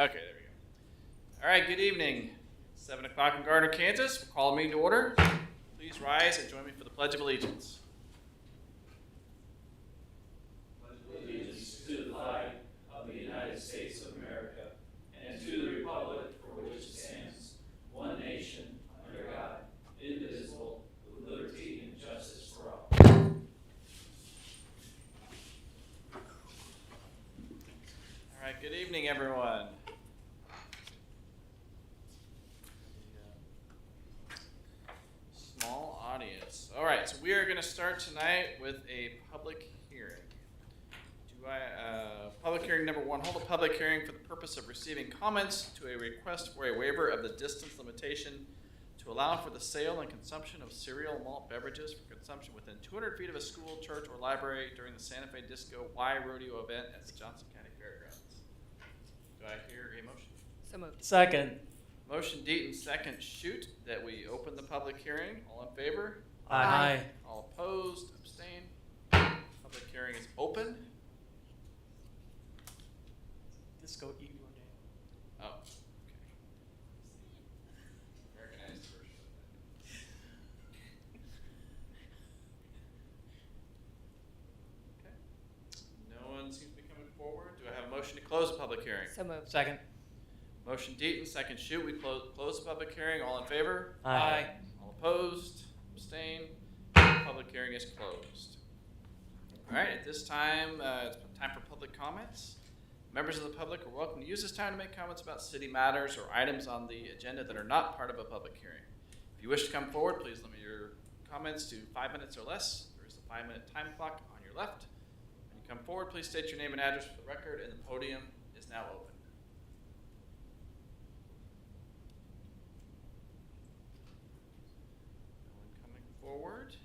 Okay, there we go. All right, good evening. 7 o'clock in Gardner, Kansas. We'll call the meeting to order. Please rise and join me for the Pledge of Allegiance. Allegiance to the flag of the United States of America and to the republic for which it stands, one nation, under God, indivisible, with liberty and justice for all. All right, good evening, everyone. Small audience. All right, so we are going to start tonight with a public hearing. Public hearing number 1, hold a public hearing for the purpose of receiving comments to a request for a waiver of the distance limitation to allow for the sale and consumption of cereal malt beverages for consumption within 200 feet of a school, church, or library during the Santa Fe Disco Y Rodeo event at the Johnson County Fairgrounds. Do I hear a motion? So moved. Second. Motion Deaton, second Shoot, that we open the public hearing. All in favor? Aye. All opposed? Abstain? Public hearing is open. Disco E one day. Oh, okay. Americanized version of that. Okay. No one seems to be coming forward. Do I have a motion to close the public hearing? So moved. Second. Motion Deaton, second Shoot. We close the public hearing. All in favor? Aye. All opposed? Abstain? Public hearing is closed. All right, at this time, it's time for public comments. Members of the public are welcome to use this time to make comments about city matters or items on the agenda that are not part of a public hearing. If you wish to come forward, please limit your comments to 5 minutes or less. There is a 5-minute time clock on your left. When you come forward, please state your name and address for the record, and the podium is now open. No one coming forward.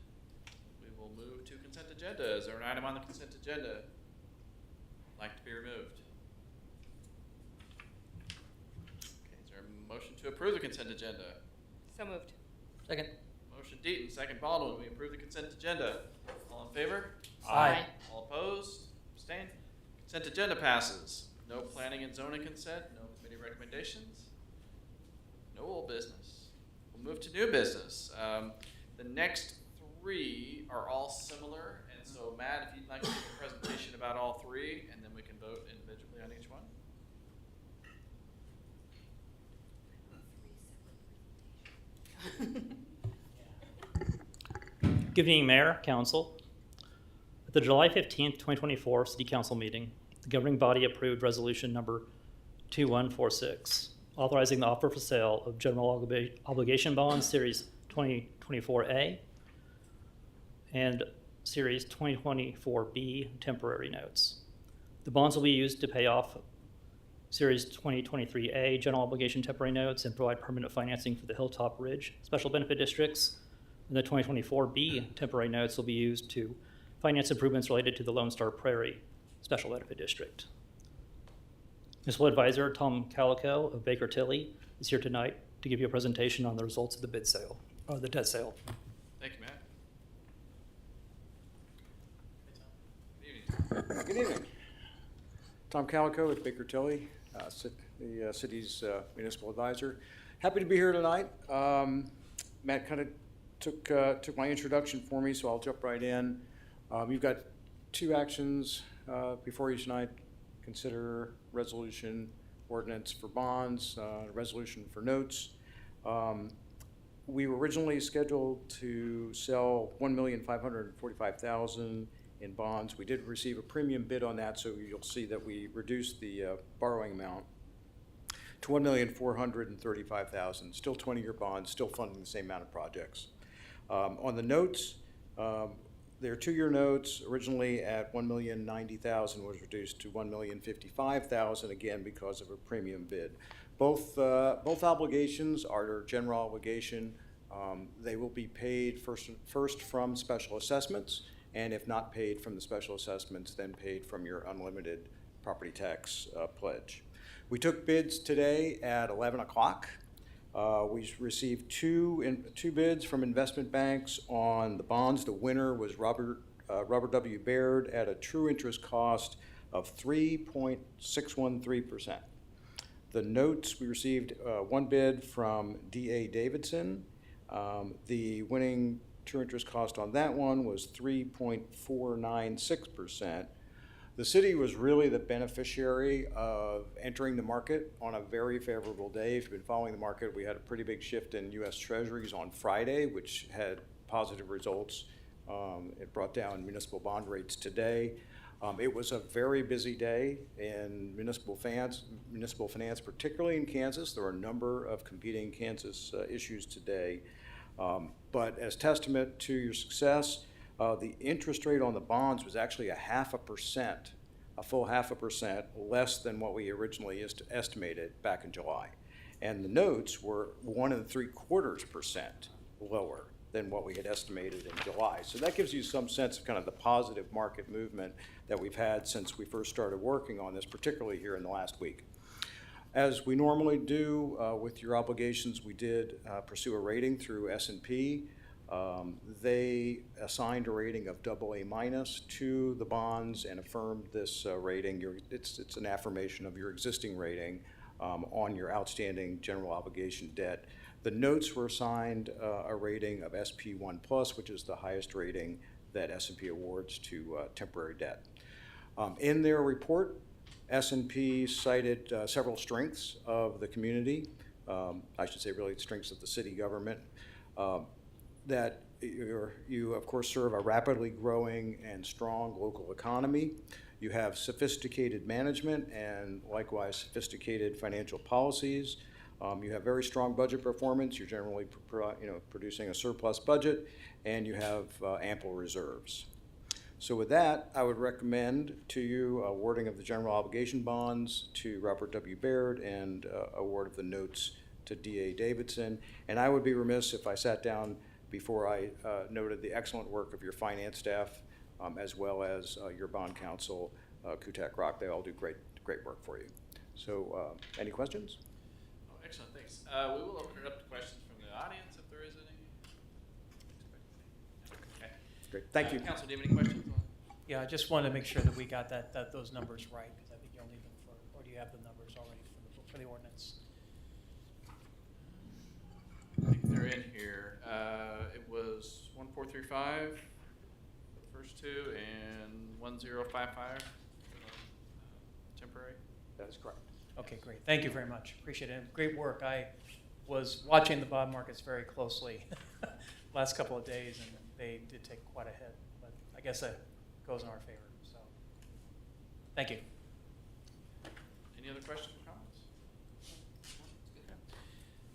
We will move to consent agenda. Is there an item on the consent agenda like to be removed? Okay, is there a motion to approve the consent agenda? So moved. Second. Motion Deaton, second Baldwin. We approve the consent agenda. All in favor? Aye. All opposed? Abstain? Consent agenda passes. No planning and zoning consent, no committee recommendations, no old business. We'll move to new business. The next 3 are all similar, and so Matt, if you'd like to give a presentation about all 3, and then we can vote individually on each one. Good evening, Mayor, Council. At the July 15th, 2024 City Council meeting, the governing body approved resolution number 2146, authorizing the offer for sale of general obligation bonds series 2024A and series 2024B temporary notes. The bonds will be used to pay off series 2023A general obligation temporary notes and provide permanent financing for the Hilltop Ridge special benefit districts. And the 2024B temporary notes will be used to finance improvements related to the Lone Star Prairie Special Benefit District. Municipal Advisor Tom Calico of Baker Tilly is here tonight to give you a presentation on the results of the bid sale, or the debt sale. Thank you, Matt. Good evening. Good evening. Tom Calico with Baker Tilly, the city's municipal advisor. Happy to be here tonight. Matt kind of took my introduction for me, so I'll jump right in. You've got 2 actions before you tonight. Consider resolution ordinance for bonds, resolution for notes. We were originally scheduled to sell $1,545,000 in bonds. We did receive a premium bid on that, so you'll see that we reduced the borrowing amount to $1,435,000. Still 20-year bonds, still funding the same amount of projects. On the notes, they're 2-year notes. Originally at $1,090,000 was reduced to $1,055,000 again because of a premium bid. Both obligations are general obligation. They will be paid first from special assessments, and if not paid from the special assessments, then paid from your unlimited property tax pledge. We took bids today at 11 o'clock. We received two bids from investment banks on the bonds. The winner was Robert W. Baird at a true interest cost of 3.613%. The notes, we received one bid from D.A. Davidson. The winning true interest cost on that one was 3.496%. The city was really the beneficiary of entering the market on a very favorable day. If you've been following the market, we had a pretty big shift in U.S. Treasuries on Friday, which had positive results. It brought down municipal bond rates today. It was a very busy day in municipal finance, particularly in Kansas. There were a number of competing Kansas issues today. But as testament to your success, the interest rate on the bonds was actually a full 0.5% less than what we originally estimated back in July. And the notes were 1 3/4% lower than what we had estimated in July. So that gives you some sense of kind of the positive market movement that we've had since we first started working on this, particularly here in the last week. As we normally do with your obligations, we did pursue a rating through S&P. They assigned a rating of AA- to the bonds and affirmed this rating. It's an affirmation of your existing rating on your outstanding general obligation debt. The notes were assigned a rating of SP1+, which is the highest rating that S&P awards to temporary debt. In their report, S&P cited several strengths of the community, I should say really strengths of the city government, that you of course serve a rapidly growing and strong local economy. You have sophisticated management and likewise sophisticated financial policies. You have very strong budget performance. You're generally producing a surplus budget, and you have ample reserves. So with that, I would recommend to you awarding of the general obligation bonds to Robert W. Baird and award of the notes to D.A. Davidson. And I would be remiss if I sat down before I noted the excellent work of your finance staff as well as your bond counsel, Kutak Rock. They all do great work for you. So any questions? Oh, excellent, thanks. We will open it up to questions from the audience if there is any. Okay. Great, thank you. Council, do you have any questions? Yeah, I just wanted to make sure that we got those numbers right, because I think you'll need them or do you have the numbers already for the ordinance? I think they're in here. It was 1435 for the first two and 1055 for the temporary. That is correct. Okay, great. Thank you very much. Appreciate it. Great work. I was watching the bond markets very closely last couple of days, and they did take quite a hit. But I guess that goes in our favor. So, thank you. Any other questions or comments? Okay.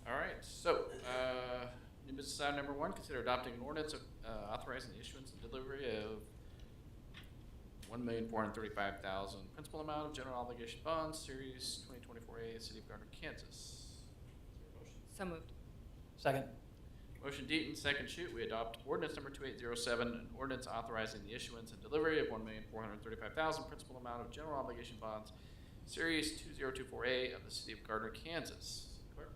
All right. So, new business item number 1: consider adopting an ordinance authorizing the issuance and delivery of $1,435,000 principal amount of general obligation bonds, Series 2024A, City of Gardner, Kansas. Motion. So moved. Second. Motion Deaton, second Shoot. We adopt ordinance number 2807, an ordinance authorizing the issuance and delivery of $1,435,000 principal amount of general obligation bonds, Series 2024A of the City of Gardner, Kansas. Clerk.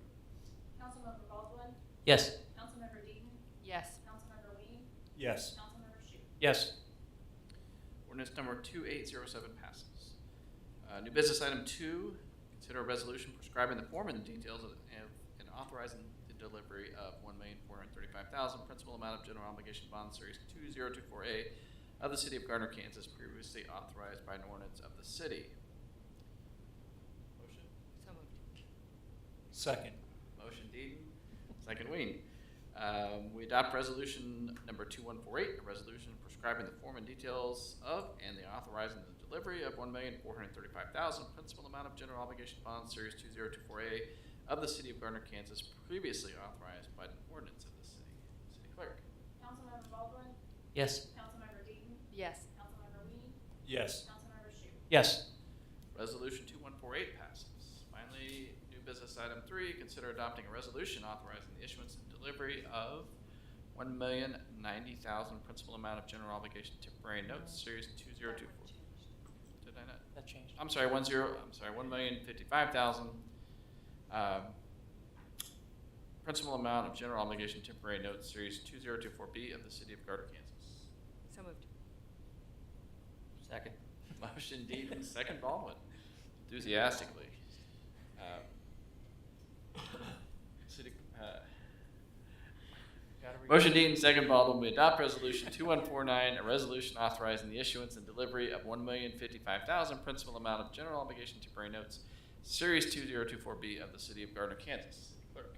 Councilmember Baldwin, Yes. Councilmember Deaton, Yes. Councilmember Ween, Yes. Councilmember Shute. Yes. Ordinance number 2807 passes. New business item 2, consider a resolution prescribing the form and the details and authorizing the delivery of $1,435,000 principal amount of general obligation bond series 2024A of the City of Gardner, Kansas, previously authorized by an ordinance of the city. Motion? So moved. Second. Motion Deaton, second Ween. We adopt resolution number 2148, a resolution prescribing the form and details of and the authorizing the delivery of $1,435,000 principal amount of general obligation bonds series 2024A of the City of Gardner, Kansas, previously authorized by an ordinance of the city. City Clerk. Councilmember Baldwin, Yes. Councilmember Deaton, Yes. Councilmember Ween, Yes. Councilmember Shute. Yes. Resolution 2148 passes. Finally, new business item 3, consider adopting a resolution authorizing the issuance and delivery of $1,090,000 principal amount of general obligation temporary notes, series 2024. Did I not? That changed. I'm sorry, $1,055,000 principal amount of general obligation temporary notes, series 2024B of the City of Gardner, Kansas. So moved. Second. Motion Deaton, second Baldwin, enthusiastically. City, Gotta read- Motion Dean, second Baldwin, we adopt resolution 2149, a resolution authorizing the issuance and delivery of $1,055,000 principal amount of general obligation temporary notes, Series 2024B of the City of Gardner, Kansas. City Clerk.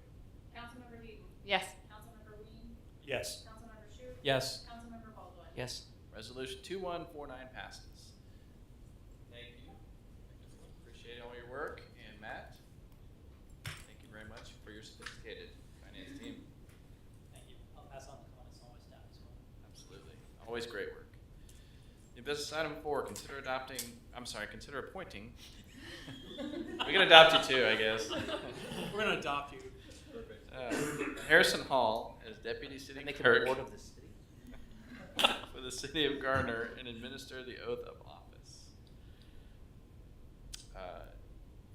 Councilmember Deaton. Yes. Councilmember Ween. Yes. Councilmember Shute. Yes. Councilmember Baldwin. Yes. Resolution 2149 passes. Thank you. Appreciate all your work. And Matt, thank you very much for your sophisticated finance team. Thank you. I'll pass on the comments on my staff as well. Absolutely. Always great work. New business item 4, consider appointing. We can adopt you too, I guess. We're gonna adopt you. Harrison Hall as Deputy City Make Clerk it a ward of the city. for the City of Gardner and administer the oath of office.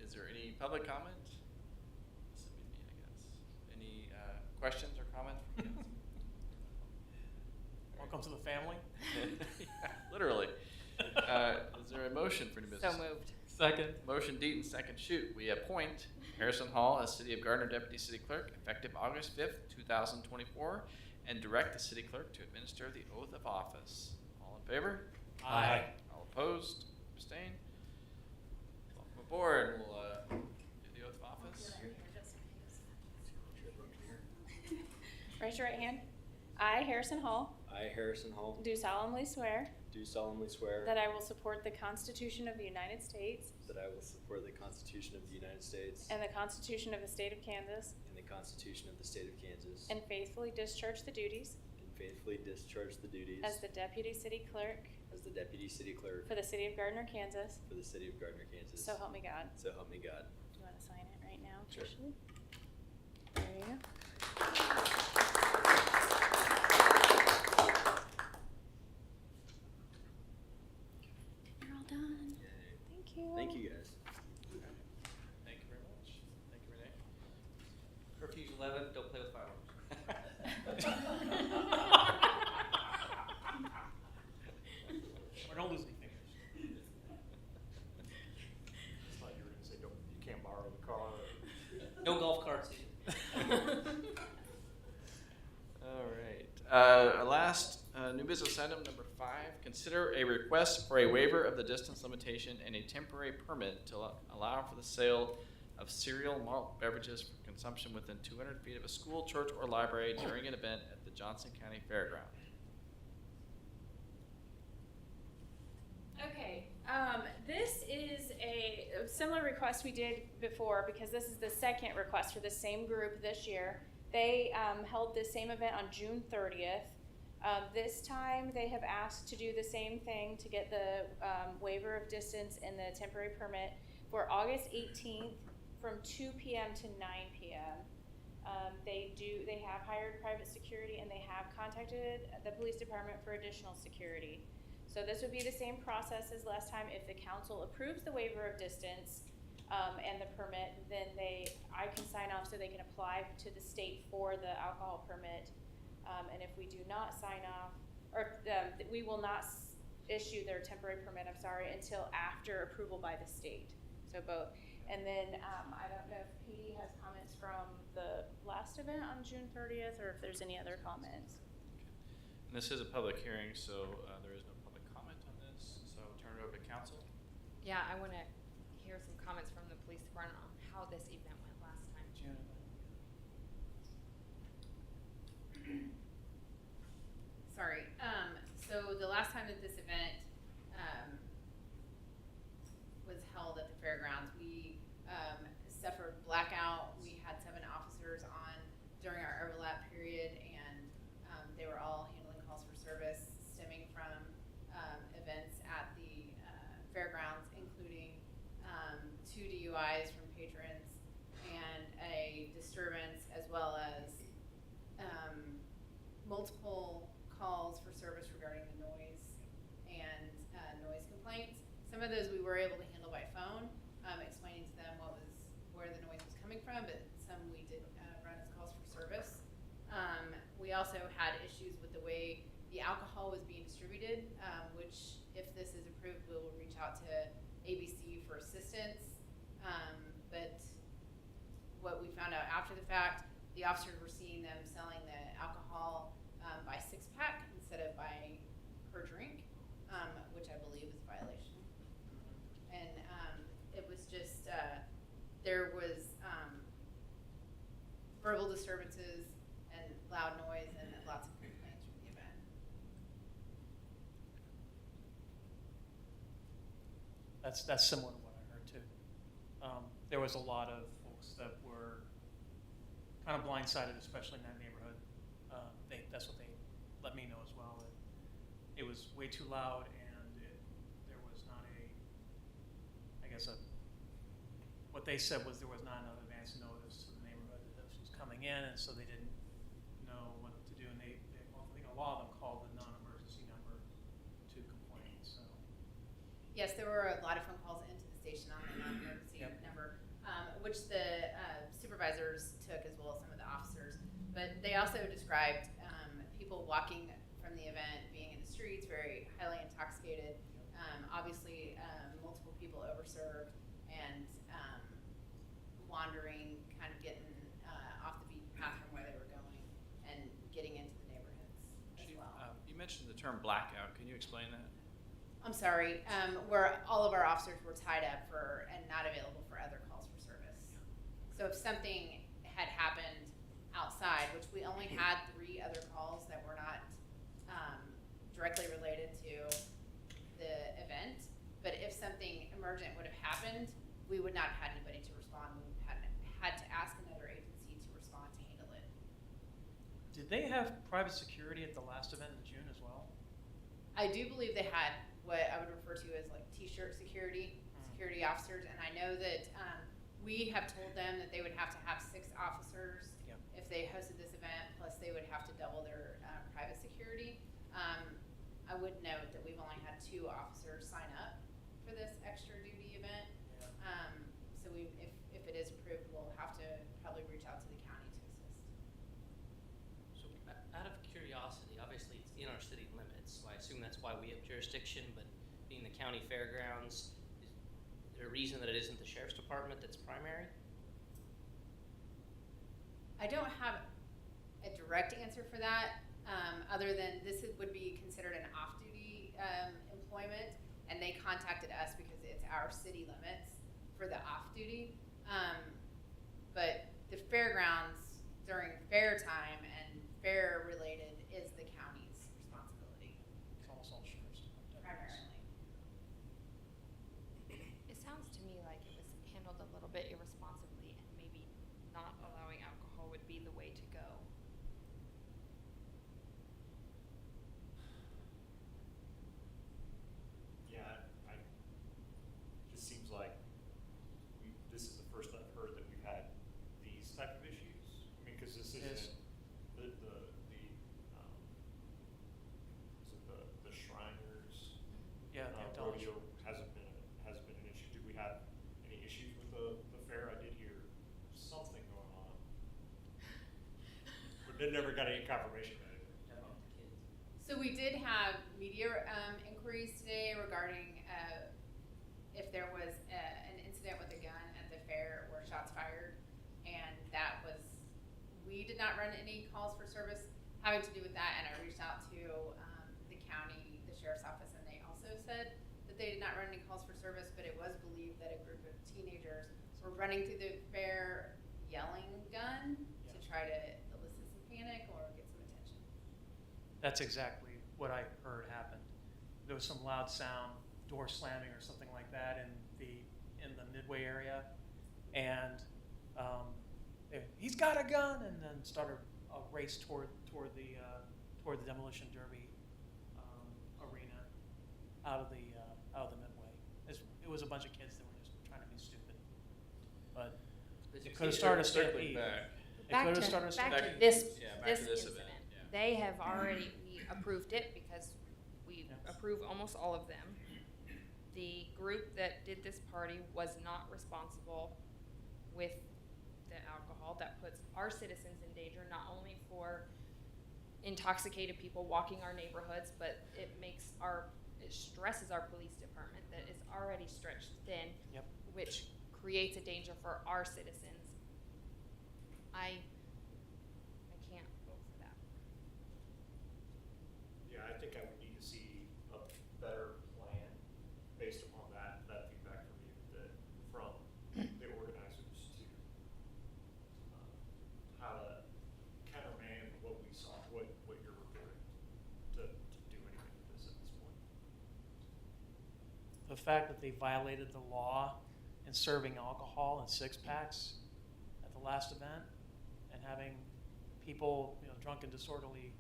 Is there any public comment? This would be me, I guess. Any questions or comments from council? Welcome to the family. Yeah, literally. Is there a motion for new business? So moved. Second. Motion Deaton, second Shoot. We appoint Harrison Hall as City of Gardner Deputy City Clerk effective August 5th, 2024, and direct the City Clerk to administer the oath of office. All in favor? Aye. All opposed? Abstain? Welcome aboard. We'll do the oath of office. Raise your right hand. I, Harrison Hall, I, Harrison Hall, do solemnly swear do solemnly swear that I will support the Constitution of the United States that I will support the Constitution of the United States and the Constitution of the State of Kansas, and the Constitution of the State of Kansas, and faithfully discharge the duties and faithfully discharge the duties as the Deputy City Clerk as the Deputy City Clerk for the City of Gardner, Kansas. for the City of Gardner, Kansas. So help me God. So help me God. Do you want to sign it right now? Sure. officially? There you go. You're all done. Yay. Thank you. Thank you, guys. Thank you very much. Thank you, Renee. Curfew's 11, don't play with fireworks. Or don't lose any fingers. It's like you were gonna say, don't, you can't borrow the car. No golf carts either. All right. Our last new business item, number 5, consider a request for a waiver of the distance limitation and a temporary permit to allow for the sale of cereal malt beverages for consumption within 200 feet of a school, church, or library during an event at the Johnson County Fairground. Okay, this is a similar request we did before because this is the second request for the same group this year. They held this same event on June 30th. This time they have asked to do the same thing to get the waiver of distance and the temporary permit for August 18th from 2 p.m. to 9 p.m. They have hired private security and they have contacted the police department for additional security. So this would be the same process as last time. If the council approves the waiver of distance and the permit, then I can sign off so they can apply to the state for the alcohol permit. And if we do not sign off, or we will not issue their temporary permit, until after approval by the state. So both. And then I don't know if Petey has comments from the last event on June 30th or if there's any other comments. And this is a public hearing, so there is no public comment on this. So I'll turn it over to council. Yeah, I want to hear some comments from the police department on how this event went last time. Sorry. So the last time that this event was held at the fairgrounds, we suffered blackout. We had 7 officers on during our overlap period, and they were all handling calls for service stemming from events at the fairgrounds, including 2 DUIs from patrons and a disturbance, as well as multiple calls for service regarding the noise and noise complaints. Some of those we were able to handle by phone, explaining to them where the noise was coming from, but some we did run as calls for service. We also had issues with the way the alcohol was being distributed, which, if this is approved, we will reach out to ABC for assistance. But what we found out after the fact, the officers were seeing them selling the alcohol by 6-pack instead of by per drink, which I believe is a violation. And it was just, there was verbal disturbances and loud noise and lots of complaints from the event. That's similar to what I heard too. There was a lot of folks that were kind of blindsided, especially in that neighborhood. That's what they let me know as well. That it was way too loud, and there was not what they said was there was not enough advance notice to the neighborhood that this was coming in, and so they didn't know what to do. And I think a lot of them called the non-emergency number to complain. So. Yes, there were a lot of phone calls into the station on the non-emergency number, which the supervisors took as well as some of the officers. But they also described people walking from the event being in the streets, very highly intoxicated. Obviously, multiple people overserved and wandering, kind of getting off the beaten path from where they were going and getting into the neighborhoods as Chief, well. you mentioned the term blackout. Can you explain that? I'm sorry, where all of our officers were tied up and not available for other calls for service. So if something had happened outside, which we only had 3 other calls that were not directly related to the event, but if something emergent would have happened, we would not have had anybody to respond. We would have had to ask another agency to respond to handle it. Did they have private security at the last event in June as well? I do believe they had what I would refer to as like t-shirt security officers, and I know that we have told them that they would have to have 6 officers if they hosted this event, plus they would have to double their private security. I would note that we've only had 2 officers sign up for this extra duty event. So if it is approved, we'll have to probably reach out to the county to assist. So out of curiosity, obviously it's in our city limits, so I assume that's why we have jurisdiction, but being the county fairgrounds, is there a reason that it isn't the sheriff's department that's primary? I don't have a direct answer for that, other than this would be considered an off-duty employment, and they contacted us because it's our city limits for the off-duty. But the fairgrounds during fair time and fair-related is the county's responsibility It's almost all sheriff's department. primarily. It sounds to me like it was handled a little bit irresponsibly, and maybe not allowing alcohol would be the way to go. Yeah, it just seems like this is the first I've heard that we've had these type of issues. I mean, because this isn't the Shriners Yeah, the adult. rodeo hasn't been an issue. Do we have any issues with the fair? I did hear something going on, but then never got any confirmation about it. About the kids. So we did have media inquiries today regarding if there was an incident with a gun at the fair or shots fired, and we did not run any calls for service having to do with that, and I reached out to the county, the sheriff's office, and they also said that they did not run any calls for service, but it was believed that a group of teenagers were running through the fair yelling gun to try to elicit some panic or get some attention. That's exactly what I heard happened. There was some loud sound, door slamming or something like that in the midway area, and he's got a gun, and then started a race toward the demolition derby arena out of the midway. It was a bunch of kids that were just trying to be stupid, but it could have started a Circling stampede. back. It could have started a Back stampede. to this, Yeah, back this to this incident. event, yeah. They have already, we approved it because we Yeah. approve almost all of them. The group that did this party was not responsible with the alcohol. That puts our citizens in danger, not only for intoxicated people walking our neighborhoods, but it stresses our police department that is already stretched thin, Yep. which creates a danger for our citizens. I can't vote for that. Yeah, I think I would need to see a better plan based upon that feedback from you, from the organizers to, how to countermand what we saw, what you're reporting, to do anything with this at this point. The fact that they violated the law in serving alcohol in six-packs at the last event and having people, drunk and disorderly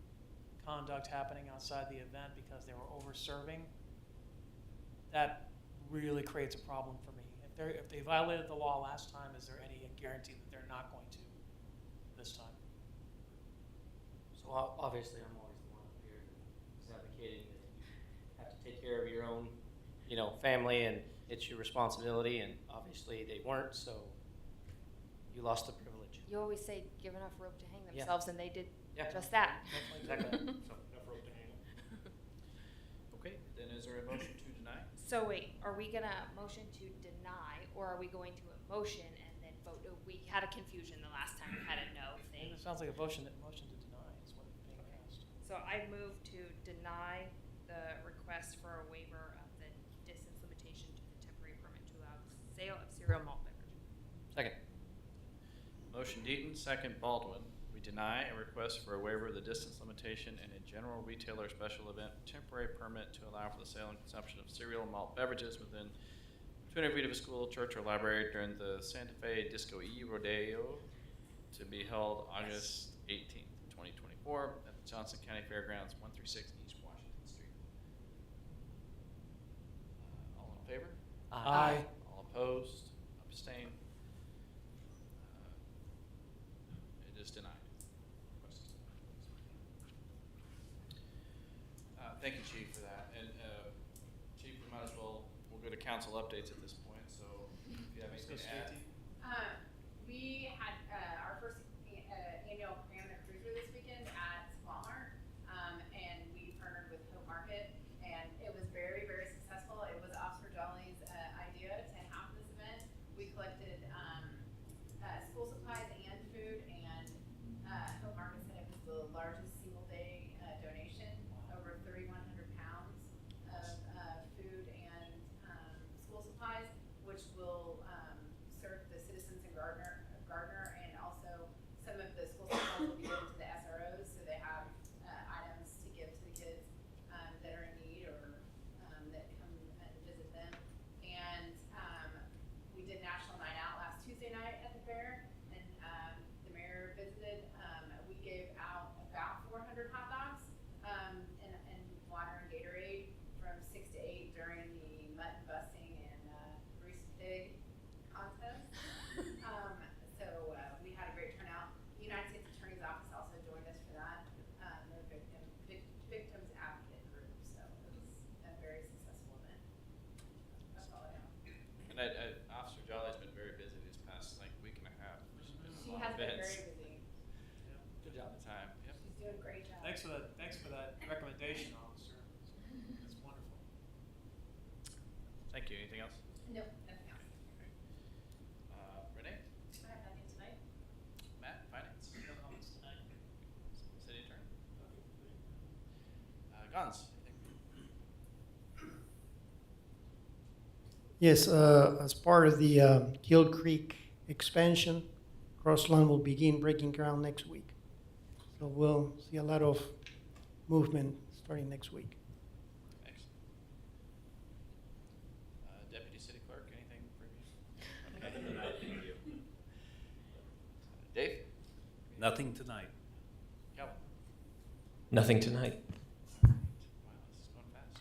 conduct happening outside the event because they were over-serving, that really creates a problem for me. If they violated the law last time, is there any guarantee that they're not going to this time? So obviously, I'm always the one up here who's advocating that you have to take care of your own, family, and it's your responsibility, and obviously they weren't, so you lost the privilege. You always say give enough rope to hang Yeah. themselves, and they did Yeah. just that. Exactly. So enough rope to hang. Okay, then is there a motion to deny? So wait, are we gonna motion to deny, or are we going to a motion and then vote? We had a confusion the last time, we had a no thing. It sounds like a motion to deny is what is being Okay. asked. So I move to deny the request for a waiver of the distance limitation to the temporary permit to allow the sale of cereal malt beverage. Second. Motion Deaton, second Baldwin. We deny a request for a waiver of the distance limitation in a general retailer special event temporary permit to allow for the sale and consumption of cereal and malt beverages within 200 feet of a school, church, or library during the Santa Fe Disco E Rodeo to be held August 18th, 2024 at the Johnson County Fairgrounds, 136 East Washington Street. All in favor? Aye. All opposed? Abstained? It is denied. Request is denied. Thank you, Chief, for that. And Chief, we might as well, we'll go to council updates at this point, so if you have anything to add. We had our first annual Cram the Cruiser this weekend at Walmart, and we partnered with Hope Market, and it was very, very successful. It was Officer Jolly's idea to have this event. We collected school supplies and food, and Hope Market said it was the largest single day donation, over 3,100 pounds of food and school supplies, which will serve the citizens in Gardner, and also some of the school supplies will be given to the SROs, so they have items to give to the kids that are in need or that come and visit them. And we did National Night Out last Tuesday night at the fair, and the mayor visited. We gave out about 400 hot dogs and water and Gatorade from 6 to 8 during the mutton busting and greased pig contest. So we had a great turnout. The United States Attorney's Office also joined us for that. They're victims advocate group, so it was a very successful event. That's all I know. And Officer Jolly's been very busy these past week and a half. There's been a She lot has of been events. very busy. Good job. The time. Yep. She's doing a great job. Thanks for that recommendation, officer. That's wonderful. Thank you. Anything else? No, nothing else. Okay. Renee? I have nothing tonight. Matt? Finance? No comments tonight. City Attorney? Guns? Yes, as part of the Guild Creek expansion, Crossland will begin breaking ground next week. So we'll see a lot of movement starting next week. Excellent. Deputy City Clerk, anything for you? Nothing tonight, thank you. Dave? Nothing tonight. Calvin? Nothing tonight. Wow, this is going fast.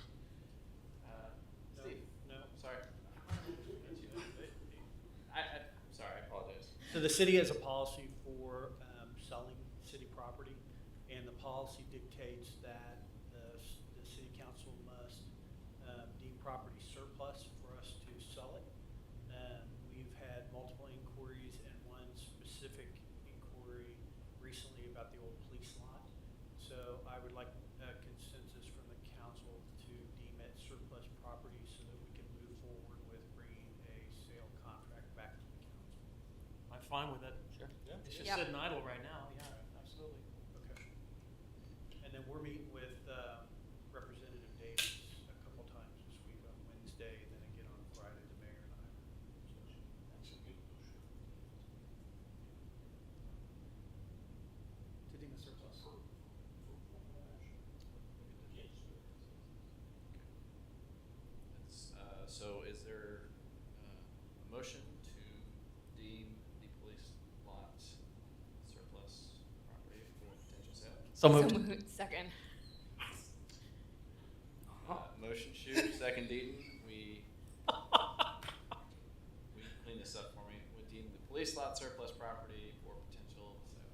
Steve? No. Sorry. I'm sorry, I apologize. So the city has a policy for selling city property, and the policy dictates that the city council must deem property surplus for us to sell it. We've had multiple inquiries and one specific inquiry recently about the old police lot. So I would like a consensus from the council to deem it surplus property so that we can move forward with bringing a sale contract back to the council. I'm fine with it. Sure. It's just Yep. sitting idle right now, yeah, absolutely. Okay. And then we're meeting with Representative Davis a couple times this week on Wednesday, and then again on Friday, the mayor and I. To deem a surplus. So is there a motion to deem the police lot surplus property for potential sale? So moved. Second. Motion Shoot, second Deaton. We clean this up for me. We deem the police lot surplus property for potential sale.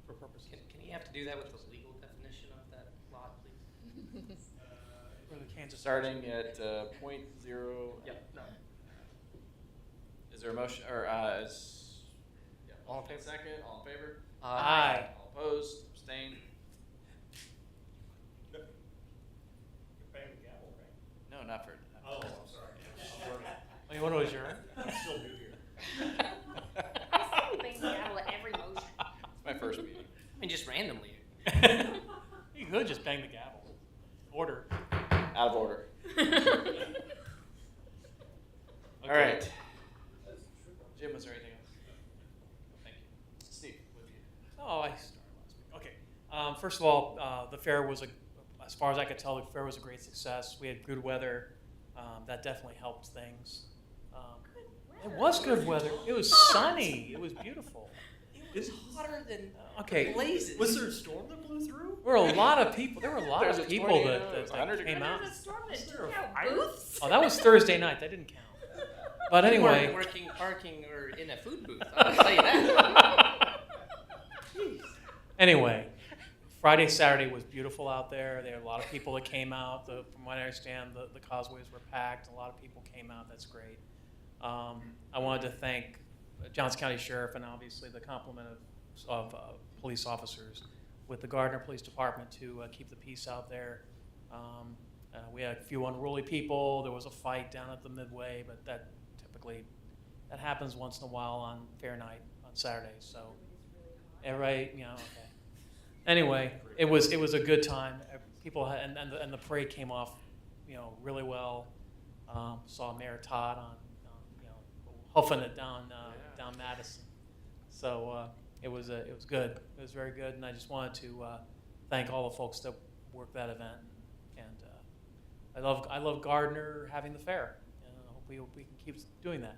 For purposes. Can you have to do that with the legal definition of that lot, please? For the Kansas. Starting at .0. Yep. No. Is there a motion, or is, yeah, All in motion and favor? second, all in favor? Aye. All opposed, abstained? You're banging the gavel, right? No, not for. Oh, I'm sorry. I'm learning. Oh, you want to adjourn? I'm still new here. I say bang the gavel at every motion. It's my first meeting. I mean, just randomly. You could just bang the gavel. Order. Out of order. All right. Jim, was there anything else? Thank you. Steve, what do you? Oh, I started last week. Okay. First of all, the fair was as far as I could tell, the fair was a great success. We had good weather. That definitely helped things. It was good weather. It was sunny. It was beautiful. It was hotter than Okay. blazes. Was there a storm that blew through? There were a lot of people. There were a lot There's of a people tornado. that It's 100 came out. There's a storm that there took a out fire? booths. Oh, that was Thursday night. That didn't count. But You weren't anyway, working, parking, or in a food booth. I'll tell you that. anyway, Friday, Saturday was beautiful out there. There were a lot of people that came out. From what I understand, the causeways were packed. A lot of people came out. That's great. I wanted to thank Johnson County Sheriff and obviously the complement of police officers with the Gardner Police Department to keep the peace out there. We had a few unruly people. There was a fight down at the Midway, but that typically happens once in a while on fair night on Saturdays. So, everybody, okay. Anyway, it was a good time. People and the parade came off, really well. Saw Mayor Todd on hoofing it down Madison. So it was good. It was very good, and I just wanted to thank all the folks that worked that event. And I love Gardner having the fair, and I hope we can keep doing that.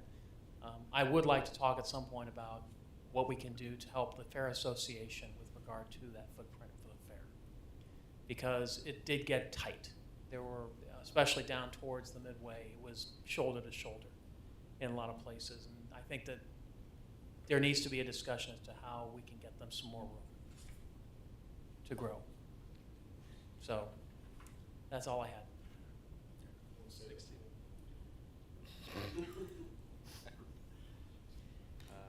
I would like to talk at some point about what we can do to help the Fair Association with regard to that footprint for the fair, because it did get tight. There were, especially down towards the Midway, it was shoulder to shoulder in a lot of places, and I think that there needs to be a discussion as to how we can get them some more room to grow. So that's all I had.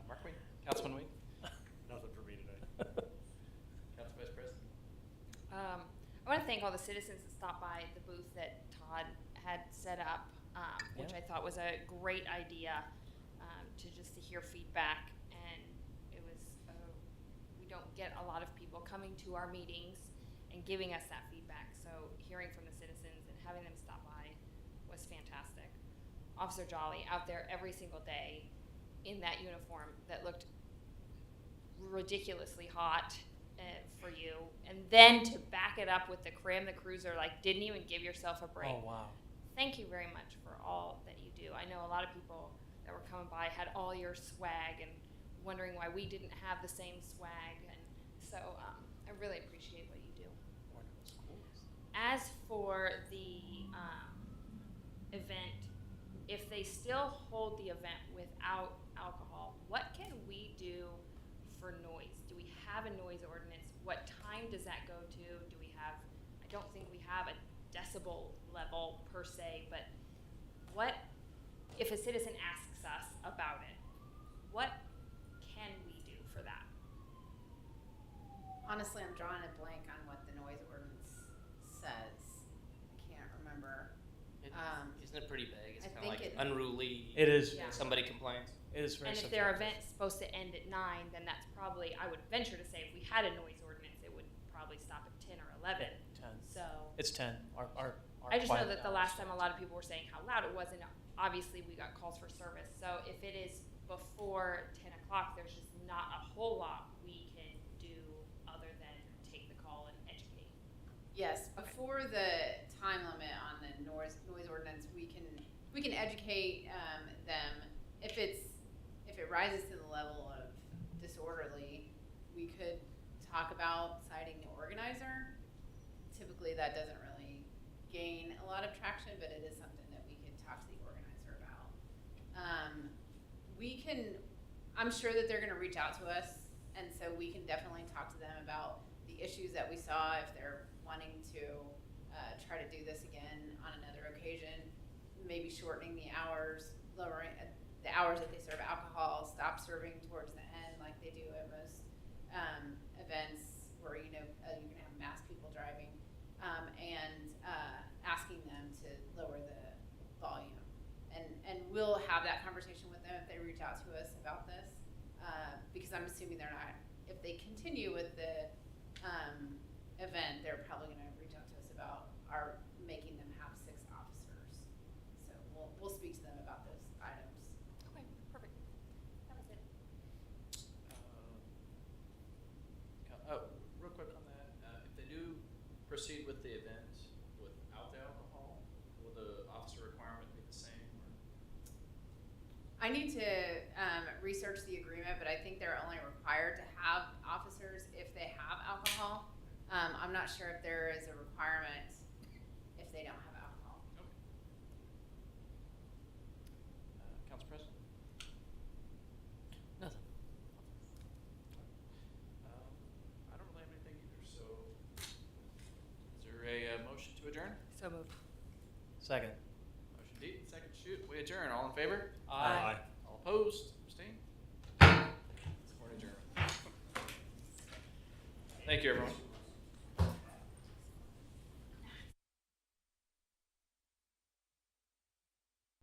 Mark Wayne, Councilman Wayne, Nothing for me today. Council Vice President. I want to thank all the citizens that stopped by the booth that Todd had set up, which I thought was a great idea, to hear feedback. And it was, we don't get a lot of people coming to our meetings and giving us that feedback. So hearing from the citizens and having them stop by was fantastic. Officer Jolly out there every single day in that uniform that looked ridiculously hot for you, and then to back it up with the Cram the Cruiser, like didn't even give yourself a break. Oh, wow. Thank you very much for all that you do. I know a lot of people that were coming by had all your swag and wondering why we didn't have the same swag, and so I really appreciate what you do. As for the event, if they still hold the event without alcohol, what can we do for noise? Do we have a noise ordinance? What time does that go to? Do we have, I don't think we have a decibel level per se, but what, if a citizen asks us about it, what can we do for that? Honestly, I'm drawing a blank on what the noise ordinance says. I can't remember. Isn't it pretty vague? It's I kind of like think unruly. It is. Yeah. Somebody complains. It is very And if subjective. their event's supposed to end at 9, then that's probably, I would venture to say, if we had a noise ordinance, it would probably stop at 10 or 11. 10. So, It's 10. Our I just know quiet that the hours. last time a lot of people were saying how loud it was, and obviously we got calls for service. So if it is before 10 o'clock, there's just not a whole lot we can do other than take the call and educate. Yes, before the time limit on the noise ordinance, we can educate them. If it rises to the level of disorderly, we could talk about citing the organizer. Typically, that doesn't really gain a lot of traction, but it is something that we could talk to the organizer about. I'm sure that they're gonna reach out to us, and so we can definitely talk to them about the issues that we saw if they're wanting to try to do this again on another occasion, maybe shortening the hours, lowering the hours that they serve alcohol, stop serving towards the end like they do at most events where you're gonna have mass people driving, and asking them to lower the volume. And we'll have that conversation with them if they reach out to us about this, because I'm assuming they're not, if they continue with the event, they're probably gonna reach out to us about making them have 6 officers. So we'll speak to them about those items. Okay, perfect. That was it. Real quick on that, if they do proceed with the event without the alcohol, will the officer requirement be the same? I need to research the agreement, but I think they're only required to have officers if they have alcohol. I'm not sure if there is a requirement if they don't have alcohol. Okay. Council President? Nothing. I don't really have anything either, so is there a motion to adjourn? So moved. Second. Motion D, second shoot, we adjourn, all in favor? Aye. All opposed, abstain? We're adjourned. Thank you, everyone.